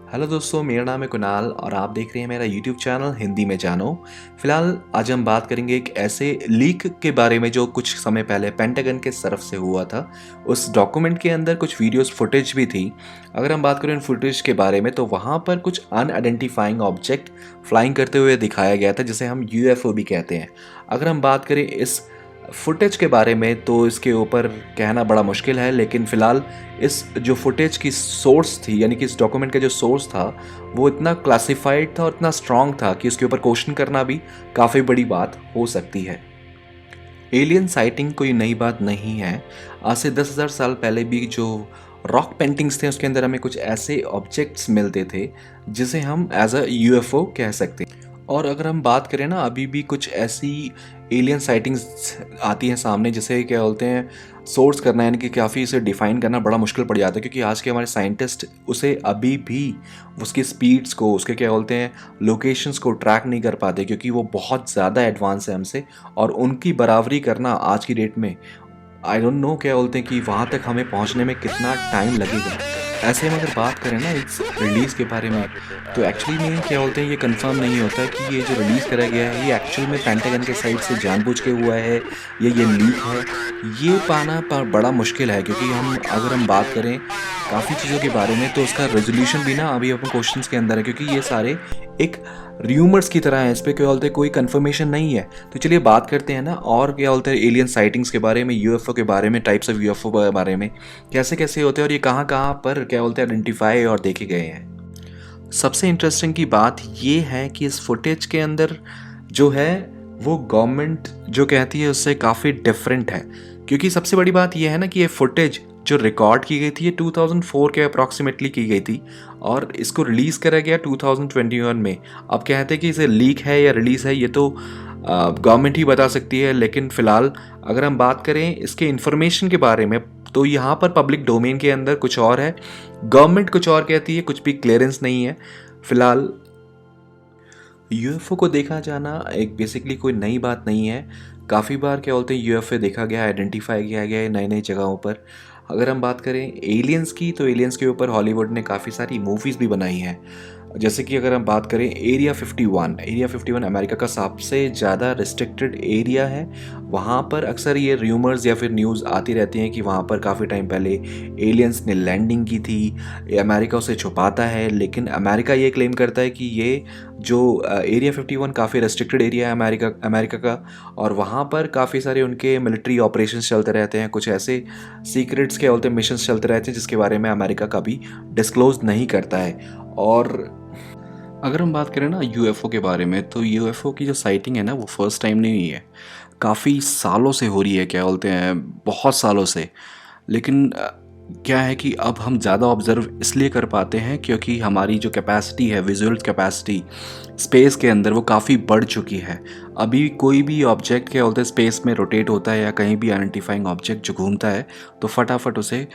Hello दोस्तों, मेरा नाम है कुणाल और आप देख रहे हैं मेरा यूट्यूब चैनल हिंदी में जानो। फिलहाल आज हम बात करेंगे एक ऐसे लीक के बारे में जो कुछ समय पहले पेंटागन के तरफ से हुआ था। उस डॉक्यूमेंट के अंदर कुछ वीडियोस फुटेज भी थी। अगर हम बात करें उन फुटेज के बारे में तो वहाँ पर कुछ अनआइडेंटिफाइंग ऑब्जेक्ट फ्लाइंग करते हुए दिखाया गया था, जिसे हम यूएफओ भी कहते हैं। अगर हम बात करें इस फुटेज के बारे में तो इसके ऊपर कहना बड़ा मुश्किल है, लेकिन फ़िलहाल इस जो फुटेज की सोर्स थी, यानी कि इस डॉक्यूमेंट का जो सोर्स था, वो इतना क्लासिफाइड था और इतना स्ट्रांग था कि उसके ऊपर क्वेश्चन करना भी काफ़ी बड़ी बात हो सकती है। एलियन साइटिंग कोई नई बात नहीं है। आज से 10,000 साल पहले भी जो रॉक पेंटिंग्स थे उसके अंदर हमें कुछ ऐसे ऑब्जेक्ट्स मिलते थे जिसे हम एज अ यूएफओ कह सकते हैं। और अगर हम बात करें ना, अभी भी कुछ ऐसी एलियन साइटिंग्स आती हैं सामने जिसे क्या बोलते हैं, सोर्स करना, यानी कि काफ़ी इसे डिफ़ाइन करना बड़ा मुश्किल पड़ जाता है, क्योंकि आज के हमारे साइंटिस्ट उसे अभी भी उसकी स्पीड्स को, उसके क्या बोलते हैं, लोकेशंस को ट्रैक नहीं कर पाते, क्योंकि वो बहुत ज़्यादा एडवांस है हमसे। और उनकी बराबरी करना आज की डेट में, आई डोंट नो क्या बोलते हैं कि वहाँ तक हमें पहुँचने में कितना टाइम लगेगा। ऐसे में अगर बात करें ना इस रिलीज़ के बारे में, तो एक्चुअली में क्या बोलते हैं, ये कंफर्म नहीं होता है कि ये जो रिलीज़ करा गया है ये एक्चुअल में पेंटागन के साइड से जानबूझ के हुआ है या ये लीक है। ये पाना बड़ा मुश्किल है, क्योंकि अगर हम बात करें काफ़ी चीज़ों के बारे में तो उसका रेजोल्यूशन भी ना अभी अपन क्वेश्चंस के अंदर है, क्योंकि ये सारे एक र्यूमर्स की तरह है। इस पर क्या बोलते हैं, कोई कंफर्मेशन नहीं है। तो चलिए बात करते हैं ना, और क्या बोलते हैं एलियन साइटिंग्स के बारे में, यूएफओ के बारे में, टाइप्स ऑफ यूएफओ के बारे में, कैसे कैसे होते हैं और ये कहाँ कहाँ पर क्या बोलते हैं आइडेंटिफाई और देखे गए हैं। सबसे इंटरेस्टिंग की बात ये है कि इस फुटेज के अंदर जो है वो गवर्नमेंट जो कहती है उससे काफ़ी डिफरेंट है। क्योंकि सबसे बड़ी बात ये है ना कि ये फुटेज जो रिकॉर्ड की गई थी ये 2004 के अप्रॉक्सीमेटली की गई थी और इसको रिलीज़ करा गया 2021 में। अब कहते हैं कि इसे लीक है या रिलीज़ है, ये तो गवर्नमेंट ही बता सकती है। लेकिन फ़िलहाल अगर हम बात करें इसके इन्फॉर्मेशन के बारे में तो यहाँ पर पब्लिक डोमेन के अंदर कुछ और है, गवर्नमेंट कुछ और कहती है, कुछ भी क्लियरेंस नहीं है। फिलहाल यूएफओ को देखा जाना एक बेसिकली कोई नई बात नहीं है। काफ़ी बार क्या बोलते हैं यूएफओ देखा गया, आइडेंटिफाई किया गया है नई नई जगहों पर। अगर हम बात करें एलियंस की तो एलियंस के ऊपर हॉलीवुड ने काफ़ी सारी मूवीज़ भी बनाई हैं। जैसे कि अगर हम बात करें एरिया 51 अमेरिका का सबसे ज़्यादा रिस्ट्रिक्टेड एरिया है। वहाँ पर अक्सर ये र्यूमर्स या फिर न्यूज़ आती रहती हैं कि वहाँ पर काफ़ी टाइम पहले एलियंस ने लैंडिंग की थी। अमेरिका उसे छुपाता है, लेकिन अमेरिका ये क्लेम करता है कि ये जो एरिया 51 काफ़ी रेस्ट्रिक्टेड एरिया है अमेरिका का, और वहाँ पर काफ़ी सारे उनके मिलिट्री ऑपरेशंस चलते रहते हैं। कुछ ऐसे सीक्रेट्स के बोलते मिशंस चलते रहते हैं जिसके बारे में अमेरिका कभी डिस्क्लोज नहीं करता है। और अगर हम बात करें ना यूएफओ के बारे में तो यूएफओ की जो साइटिंग है ना वो फर्स्ट टाइम नहीं हुई है, काफ़ी सालों से हो रही है, क्या बोलते हैं बहुत सालों से। लेकिन क्या है कि अब हम ज़्यादा ऑब्जर्व इसलिए कर पाते हैं क्योंकि हमारी जो कैपेसिटी है, विजुअल कैपेसिटी स्पेस के अंदर, वो काफ़ी बढ़ चुकी है। अभी कोई भी ऑब्जेक्ट क्या बोलते हैं स्पेस में रोटेट होता है या कहीं भी आइडेंटिफाइंग ऑब्जेक्ट जो घूमता है तो फटाफट उसे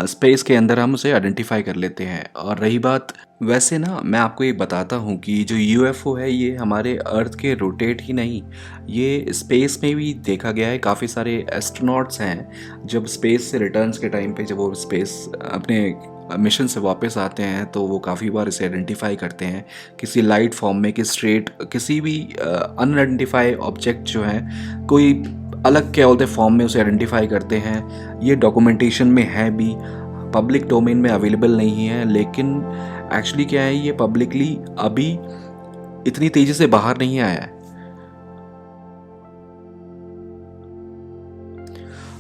स्पेस के अंदर हम उसे आइडेंटिफाई कर लेते हैं। और रही बात, वैसे ना मैं आपको ये बताता हूँ कि जो यूएफओ है ये हमारे अर्थ के रोटेट ही नहीं, ये स्पेस में भी देखा गया है। काफ़ी सारे एस्ट्रोनॉट्स हैं जब स्पेस से रिटर्न्स के टाइम पे, जब वो स्पेस अपने मिशन से वापस आते हैं तो वो काफ़ी बार इसे आइडेंटिफाई करते हैं किसी लाइट फॉर्म में, कि स्ट्रेट किसी भी अनआइडेंटिफाई ऑब्जेक्ट जो है कोई अलग क्या बोलते हैं फॉर्म में उसे आइडेंटिफाई करते हैं। ये डॉक्यूमेंटेशन में है भी, पब्लिक डोमेन में अवेलेबल नहीं है, लेकिन एक्चुअली क्या है ये पब्लिकली अभी इतनी तेज़ी से बाहर नहीं आया है।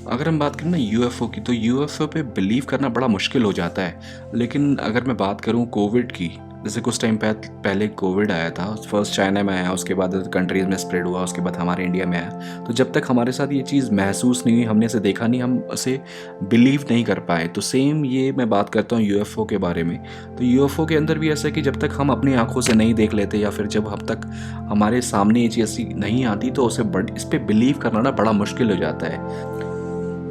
अगर हम बात करें ना यूएफओ की तो यूएफओ पे बिलीव करना बड़ा मुश्किल हो जाता है। लेकिन अगर मैं बात करूं कोविड की, जैसे कुछ टाइम पहले कोविड आया था, फर्स्ट चाइना में आया, उसके बाद कंट्रीज़ में स्प्रेड हुआ, उसके बाद हमारे इंडिया में आया। तो जब तक हमारे साथ ये चीज़ महसूस नहीं हुई, हमने इसे देखा नहीं, हम उसे बिलीव नहीं कर पाए। तो सेम ये मैं बात करता हूँ यूएफओ के बारे में। तो यूएफओ के अंदर भी ऐसा है कि जब तक हम अपनी आंखों से नहीं देख लेते या फिर जब अब तक हमारे सामने ये चीज़ ऐसी नहीं आती तो इस पर बिलीव करना ना बड़ा मुश्किल हो जाता है।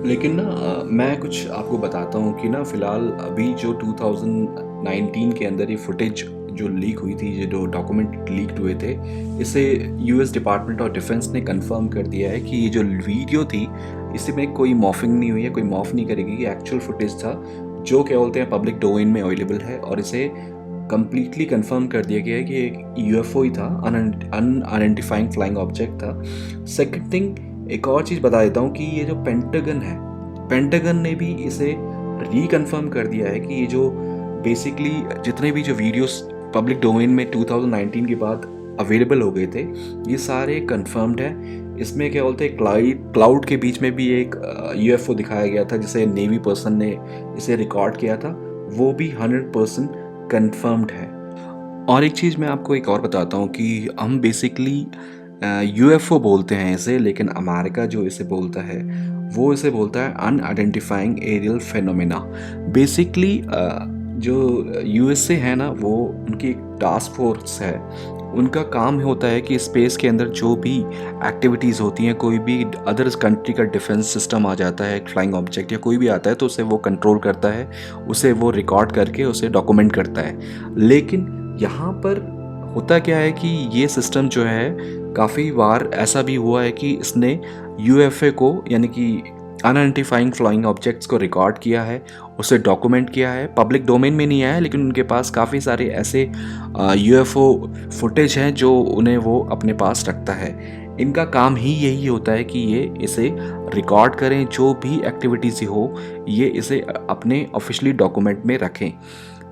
लेकिन ना मैं कुछ आपको बताता हूँ कि ना फ़िलहाल अभी जो 2019 के अंदर ये फुटेज जो लीक हुई थी, ये जो डॉक्यूमेंट लीक्ड हुए थे, इसे यूएस डिपार्टमेंट ऑफ डिफेंस ने कंफर्म कर दिया है कि ये जो वीडियो थी इसमें कोई मॉर्फिंग नहीं हुई है, कोई मॉर्फ नहीं करेगी। ये एक्चुअल फुटेज था जो क्या बोलते हैं पब्लिक डोमेन में अवेलेबल है और इसे कंप्लीटली कंफर्म कर दिया गया है कि एक यूएफओ ही था, अनआइडेंटिफाइंग फ्लाइंग ऑब्जेक्ट था। सेकंड थिंग, एक और चीज़ बता देता हूँ कि ये जो पेंटागन है, पेंटागन ने भी इसे रिकन्फर्म कर दिया है कि ये जो बेसिकली जितने भी जो वीडियोस पब्लिक डोमेन में 2019 के बाद अवेलेबल हो गए थे, ये सारे कंफर्म्ड है। इसमें क्या बोलते हैं, क्लाउड के बीच में भी एक यूएफओ दिखाया गया था जिसे नेवी पर्सन ने इसे रिकॉर्ड किया था, वो भी 100% कंफर्म्ड है। और एक चीज़ मैं आपको एक और बताता हूँ कि हम बेसिकली यूएफओ बोलते हैं इसे, लेकिन अमेरिका जो इसे बोलता है वो इसे बोलता है अनआइडेंटिफाइंग एरियल फेनोमेना। बेसिकली जो यूएसए है ना, वो उनकी एक टास्क फोर्स है। उनका काम होता है कि स्पेस के अंदर जो भी एक्टिविटीज़ होती हैं, कोई भी अदर कंट्री का डिफेंस सिस्टम आ जाता है, एक फ्लाइंग ऑब्जेक्ट या कोई भी आता है, तो उसे वो कंट्रोल करता है, उसे वो रिकॉर्ड करके उसे डॉक्यूमेंट करता है। लेकिन यहाँ पर होता क्या है कि ये सिस्टम जो है, काफ़ी बार ऐसा भी हुआ है कि इसने यूएफए को, यानी कि अनआइडेंटिफाइंग फ्लाइंग ऑब्जेक्ट्स को रिकॉर्ड किया है, उसे डॉक्यूमेंट किया है। पब्लिक डोमेन में नहीं आया, लेकिन उनके पास काफ़ी सारे ऐसे यूएफओ फुटेज हैं जो उन्हें वो अपने पास रखता है। इनका काम ही यही होता है कि ये इसे रिकॉर्ड करें, जो भी एक्टिविटीज़ हो ये इसे अपने ऑफिशियली डॉक्यूमेंट में रखें।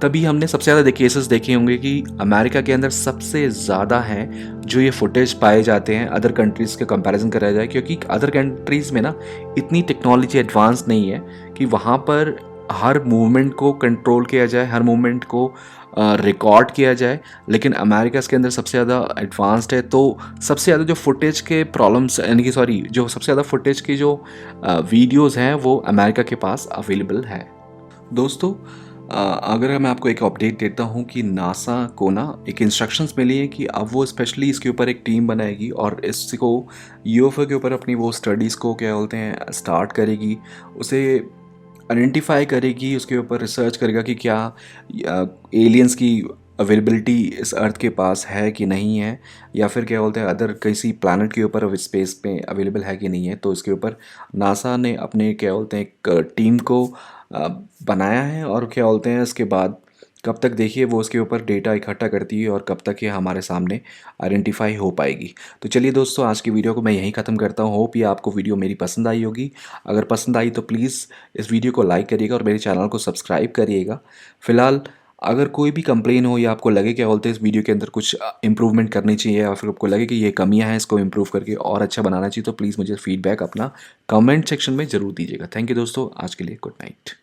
तभी हमने सबसे ज़्यादा केसेस देखे होंगे कि अमेरिका के अंदर सबसे ज़्यादा हैं जो ये फुटेज पाए जाते हैं अदर कंट्रीज़ के कंपैरिजन करा जाए, क्योंकि अदर कंट्रीज़ में ना इतनी टेक्नोलॉजी एडवांस नहीं है कि वहाँ पर हर मूवमेंट को कंट्रोल किया जाए, हर मूवमेंट को रिकॉर्ड किया जाए। लेकिन अमेरिका के अंदर सबसे ज़्यादा एडवांस्ड है, तो सबसे ज़्यादा जो फुटेज के प्रॉब्लम्स, यानी कि सॉरी, जो सबसे ज़्यादा फुटेज की जो वीडियोज़ हैं वो अमेरिका के पास अवेलेबल है। दोस्तों, अगर मैं आपको एक अपडेट देता हूँ कि नासा को ना एक इंस्ट्रक्शंस मिली है कि अब वो स्पेशली इसके ऊपर एक टीम बनाएगी और इसको यूएफओ के ऊपर अपनी वो स्टडीज़ को क्या बोलते हैं स्टार्ट करेगी, उसे आइडेंटिफाई करेगी, उसके ऊपर रिसर्च करेगा कि क्या एलियंस की अवेलेबिलिटी इस अर्थ के पास है कि नहीं है, या फिर क्या बोलते हैं अदर किसी प्लानट के ऊपर स्पेस में अवेलेबल है कि नहीं है। तो इसके ऊपर नासा ने अपने क्या बोलते हैं एक टीम को बनाया है, और क्या बोलते हैं इसके बाद कब तक देखिए वो उसके ऊपर डेटा इकट्ठा करती है और कब तक ये हमारे सामने आइडेंटिफाई हो पाएगी। तो चलिए दोस्तों, आज की वीडियो को मैं यहीं ख़त्म करता हूँ। होप ये आपको वीडियो मेरी पसंद आई होगी। अगर पसंद आई तो प्लीज़ इस वीडियो को लाइक करिएगा और मेरे चैनल को सब्सक्राइब करिएगा। फिलहाल अगर कोई भी कंप्लेन हो या आपको लगे क्या बोलते हैं इस वीडियो के अंदर कुछ इम्प्रूवमेंट करनी चाहिए, या फिर आपको लगे कि ये कमियां हैं, इसको इम्प्रूव करके और अच्छा बनाना चाहिए, तो प्लीज़ मुझे फीडबैक अपना कमेंट सेक्शन में ज़रूर दीजिएगा। थैंक यू दोस्तों, आज के लिए गुड नाइट।